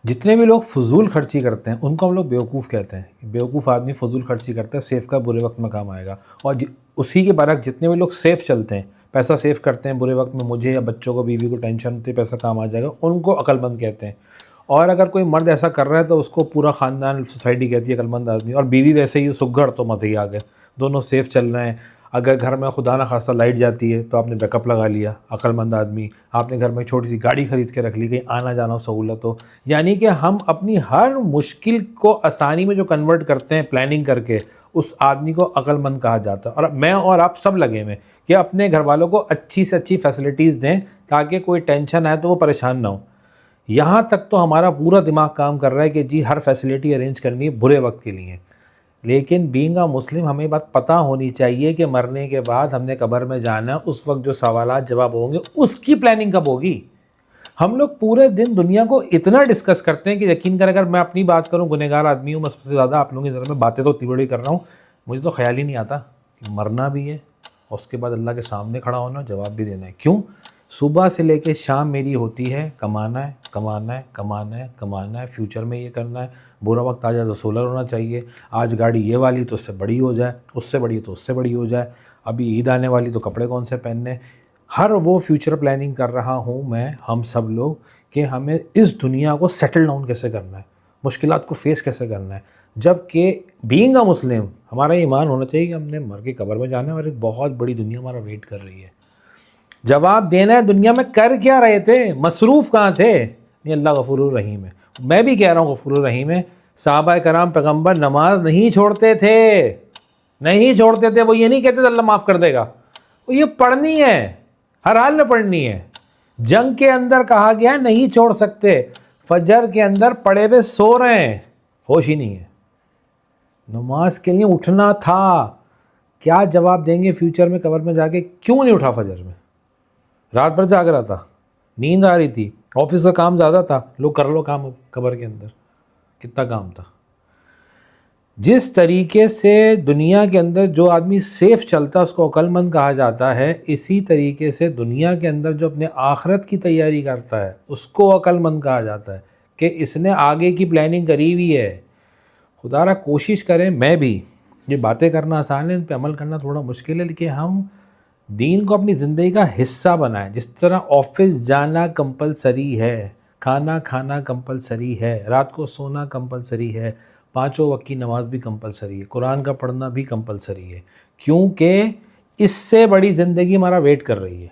جتنے بھی لوگ فضول خرچی کرتے ہیں ان کو ہم لوگ بیوقوف کہتے ہیں. بیوقوف آدمی فضول خرچی کرتا ہے، سیف کا برے وقت میں کام آئے گا. اور اسی کے برعکس جتنے بھی لوگ سیف چلتے ہیں، پیسہ سیف کرتے ہیں، برے وقت میں مجھے یا بچوں کو بیوی کو ٹینشن ہوتی ہے پیسہ کام آ جائے گا، ان کو عقل مند کہتے ہیں. اور اگر کوئی مرد ایسا کر رہا ہے تو اس کو پورا خاندان سوسائٹی کہتی ہے عقل مند آدمی. اور بیوی ویسے ہی سگڑ تو مزے ہی آ گئے، دونوں سیف چل رہے ہیں. اگر گھر میں خدا نہ خواستہ لائٹ جاتی ہے تو آپ نے بیک اپ لگا لیا، عقل مند آدمی. آپ نے گھر میں چھوٹی سی گاڑی خرید کے رکھ لی، کہیں آنا جانا سہولت ہو. یعنی کہ ہم اپنی ہر مشکل کو آسانی میں جو کنورٹ کرتے ہیں پلاننگ کر کے، اس آدمی کو عقل مند کہا جاتا ہے. اور میں اور آپ سب لگے ہوئے کہ اپنے گھر والوں کو اچھی سے اچھی فیسلٹیز دیں تاکہ کوئی ٹینشن آئے تو وہ پریشان نہ ہو. یہاں تک تو ہمارا پورا دماغ کام کر رہا ہے کہ جی ہر فیسلٹی ارینج کرنی ہے برے وقت کے لیے. لیکن بینگ اے مسلم ہمیں بات پتہ ہونی چاہیے کہ مرنے کے بعد ہم نے قبر میں جانا ہے، اس وقت جو سوالات جواب ہوں گے اس کی پلاننگ کب ہوگی. ہم لوگ پورے دن دنیا کو اتنا ڈسکس کرتے ہیں کہ یقین کریں اگر میں اپنی بات کروں، گنہگار آدمی ہوں، میں سب سے زیادہ آپ لوگوں کی نظر میں باتیں تو اتنی بڑی کر رہا ہوں، مجھے تو خیال ہی نہیں آتا کہ مرنا بھی ہے اور اس کے بعد اللہ کے سامنے کھڑا ہونا، جواب بھی دینا ہے. کیوں؟ صبح سے لے کے شام میری ہوتی ہے کمانا ہے کمانا ہے کمانا ہے کمانا ہے، فیوچر میں یہ کرنا ہے. برا وقت آ جائے تو سولر ہونا چاہیے، آج گاڑی یہ والی تو اس سے بڑی ہو جائے، اس سے بڑی تو اس سے بڑی ہو جائے، ابھی عید آنے والی تو کپڑے کون سے پہننے. ہر وہ فیوچر پلاننگ کر رہا ہوں میں، ہم سب لوگ، کہ ہمیں اس دنیا کو سیٹل ڈاؤن کیسے کرنا ہے، مشکلات کو فیس کیسے کرنا ہے. جب کہ بینگ اے مسلم ہمارا ایمان ہونا چاہیے کہ ہم نے مر کے قبر میں جانا ہے اور ایک بہت بڑی دنیا ہمارا ویٹ کر رہی ہے. جواب دینا ہے دنیا میں کر کیا رہے تھے، مصروف کہاں تھے. نہیں، اللہ غفور الرحیم ہے. میں بھی کہہ رہا ہوں غفور الرحیم ہے. صحابہ کرام پیغمبر نماز نہیں چھوڑتے تھے، نہیں چھوڑتے تھے. وہ یہ نہیں کہتے تھے اللہ معاف کر دے گا، وہ یہ پڑھنی ہے، ہر حال میں پڑھنی ہے. جنگ کے اندر کہا گیا نہیں چھوڑ سکتے، فجر کے اندر پڑے ہوئے سو رہے ہیں، ہوش ہی نہیں ہے. نماز کے لیے اٹھنا تھا. کیا جواب دیں گے فیوچر میں قبر میں جا کے؟ کیوں نہیں اٹھا فجر میں؟ رات بھر جاگ رہا تھا، نیند آ رہی تھی، آفس کا کام زیادہ تھا. لوگ کر لو کام، قبر کے اندر کتنا کام تھا. جس طریقے سے دنیا کے اندر جو آدمی سیف چلتا ہے اس کو عقل مند کہا جاتا ہے، اسی طریقے سے دنیا کے اندر جو اپنے آخرت کی تیاری کرتا ہے اس کو عقل مند کہا جاتا ہے کہ اس نے آگے کی پلاننگ کری ہوئی ہے. خدا را کوشش کریں، میں بھی، یہ باتیں کرنا آسان ہے، ان پہ عمل کرنا تھوڑا مشکل ہے، لیکن ہم دین کو اپنی زندگی کا حصہ بنائیں. جس طرح آفس جانا کمپلسری ہے، کھانا کھانا کمپلسری ہے، رات کو سونا کمپلسری ہے، 5 وقت کی نماز بھی کمپلسری ہے، قرآن کا پڑھنا بھی کمپلسری ہے. کیونکہ اس سے بڑی زندگی ہمارا ویٹ کر رہی ہے.